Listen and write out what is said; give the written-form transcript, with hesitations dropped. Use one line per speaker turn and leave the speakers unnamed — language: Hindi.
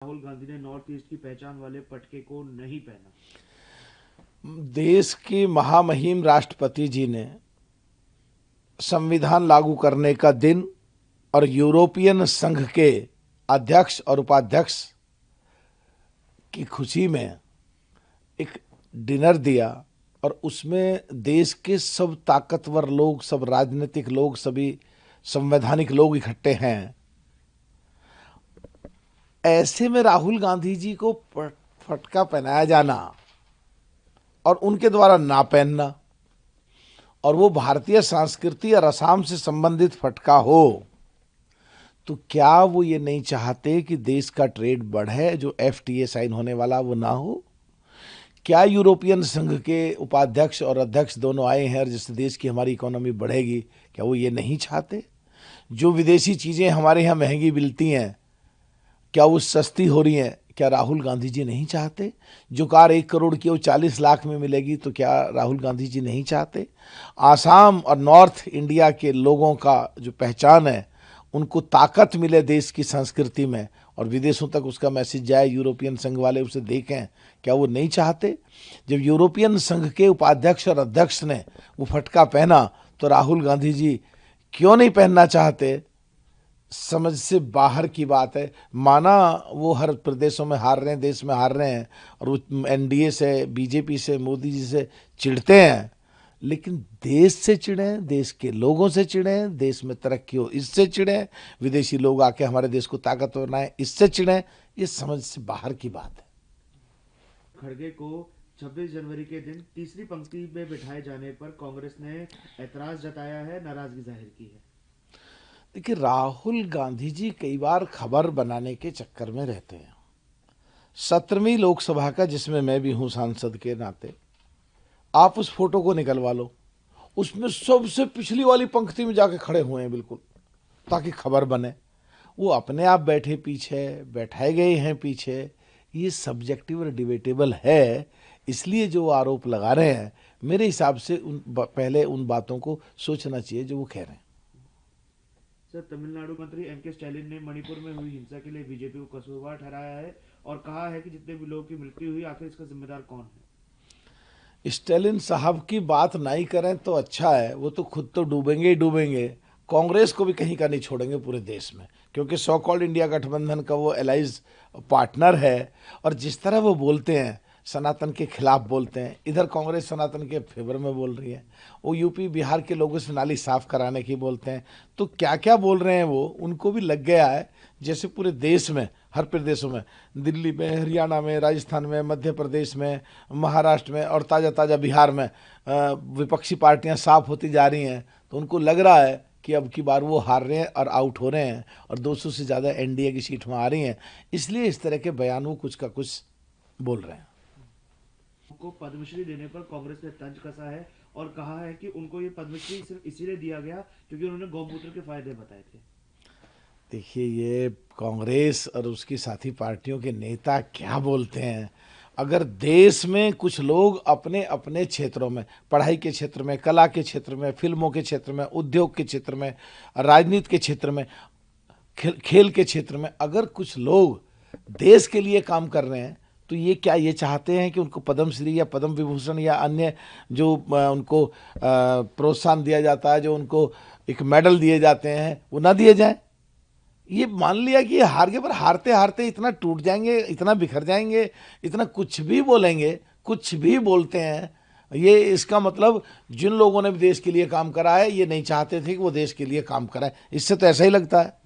राहुल गांधी ने नॉर्थ ईस्ट की पहचान वाले पटके को नहीं पहना।
देश के महामहिम राष्ट्रपति जी ने संविधान लागू करने का दिन और यूरोपियन संघ के अध्यक्ष और उपाध्यक्ष की खुशी में एक डिनर दिया और उसमें देश के सब ताकतवर लोग, सब राजनीतिक लोग, सभी संवैधानिक लोग इकट्ठे हैं। ऐसे में राहुल गांधी जी को फटका पहनाया जाना और उनके द्वारा ना पहनना, और वो भारतीय संस्कृति और असम से संबंधित फटका हो, तो क्या वो ये नहीं चाहते कि देश का ट्रेड बढ़े, जो एफटीए साइन होने वाला वो ना हो? क्या यूरोपियन संघ के उपाध्यक्ष और अध्यक्ष दोनों आए हैं और जिससे देश की हमारी इकोनॉमी बढ़ेगी, क्या वो ये नहीं चाहते? जो विदेशी चीज़ें हमारे यहाँ महंगी मिलती हैं, क्या वो सस्ती हो रही हैं? क्या राहुल गांधी जी नहीं चाहते? जो कार 1 करोड़ की वो 40 लाख में मिलेगी, तो क्या राहुल गांधी जी नहीं चाहते? आसाम और नॉर्थ इंडिया के लोगों का जो पहचान है, उनको ताकत मिले देश की संस्कृति में और विदेशों तक उसका मैसेज जाए, यूरोपियन संघ वाले उसे देखें, क्या वो नहीं चाहते? जब यूरोपियन संघ के उपाध्यक्ष और अध्यक्ष ने वो फटका पहना, तो राहुल गांधी जी क्यों नहीं पहनना चाहते? समझ से बाहर की बात है। माना वो हर प्रदेशों में हार रहे हैं, देश में हार रहे हैं, और वो एनडीए से, बीजेपी से, मोदी जी से चिढ़ते हैं, लेकिन देश से चिढ़ें, देश के लोगों से चिढ़ें, देश में तरक्की हो इससे चिढ़ें, विदेशी लोग आके हमारे देश को ताकतवर बनाएं इससे चिढ़ें, ये समझ से बाहर की बात है।
खड़गे को 26 जनवरी के दिन तीसरी पंक्ति में बिठाए जाने पर कांग्रेस ने ऐतराज जताया है, नाराजगी जाहिर की है।
देखिए, राहुल गांधी जी कई बार खबर बनाने के चक्कर में रहते हैं। 17वीं लोकसभा का, जिसमें मैं भी हूं सांसद के नाते, आप उस फोटो को निकलवा लो, उसमें सबसे पिछली वाली पंक्ति में जाके खड़े हुए हैं बिल्कुल, ताकि खबर बने। वो अपने आप बैठे पीछे, बैठाए गए हैं पीछे, ये सब्जेक्टिव और डिबेटेबल है। इसलिए जो आरोप लगा रहे हैं, मेरे हिसाब से पहले उन बातों को सोचना चाहिए जो वो कह रहे हैं।
सर, तमिलनाडु मंत्री एम.के. स्टालिन ने मणिपुर में हुई हिंसा के लिए बीजेपी को कसूरवार ठहराया है और कहा है कि जितने भी लोगों की मृत्यु हुई, आखिर इसका जिम्मेदार कौन है?
स्टालिन साहब की बात नहीं करें तो अच्छा है, वो तो खुद तो डूबेंगे ही डूबेंगे, कांग्रेस को भी कहीं का नहीं छोड़ेंगे पूरे देश में, क्योंकि सो कॉल्ड इंडिया गठबंधन का वो एलाइज पार्टनर है। और जिस तरह वो बोलते हैं, सनातन के खिलाफ बोलते हैं, इधर कांग्रेस सनातन के फेवर में बोल रही है, वो यूपी बिहार के लोगों से नाली साफ कराने की बोलते हैं, तो क्या क्या बोल रहे हैं वो, उनको भी लग गया है। जैसे पूरे देश में, हर प्रदेशों में, दिल्ली में, हरियाणा में, राजस्थान में, मध्य प्रदेश में, महाराष्ट्र में और ताज़ा ताज़ा बिहार में विपक्षी पार्टियां साफ होती जा रही हैं, तो उनको लग रहा है कि अब की बार वो हार रहे हैं और आउट हो रहे हैं और 200 से ज़्यादा एनडीए की सीट में आ रही हैं, इसलिए इस तरह के बयान वो कुछ का कुछ बोल रहे हैं।
उनको पद्मश्री देने पर कांग्रेस ने तंज कसा है और कहा है कि उनको ये पद्मश्री सिर्फ इसीलिए दिया गया क्योंकि उन्होंने गौमूत्र के फायदे बताए थे।
देखिए, ये कांग्रेस और उसकी साथी पार्टियों के नेता क्या बोलते हैं। अगर देश में कुछ लोग अपने अपने क्षेत्रों में, पढ़ाई के क्षेत्र में, कला के क्षेत्र में, फिल्मों के क्षेत्र में, उद्योग के क्षेत्र में, राजनीति के क्षेत्र में, खेल के क्षेत्र में, अगर कुछ लोग देश के लिए काम कर रहे हैं, तो ये क्या ये चाहते हैं कि उनको पद्मश्री या पद्म विभूषण या अन्य जो उनको प्रोत्साहन दिया जाता है, जो उनको एक मेडल दिए जाते हैं, वो ना दिए जाए? ये मान लिया कि ये हार गए, पर हारते हारते इतना टूट जाएंगे, इतना बिखर जाएंगे, इतना कुछ भी बोलेंगे, कुछ भी बोलते हैं। ये इसका मतलब जिन लोगों ने भी देश के लिए काम करा है, ये नहीं चाहते थे कि वो देश के लिए काम कराए, इससे तो ऐसा ही लगता है।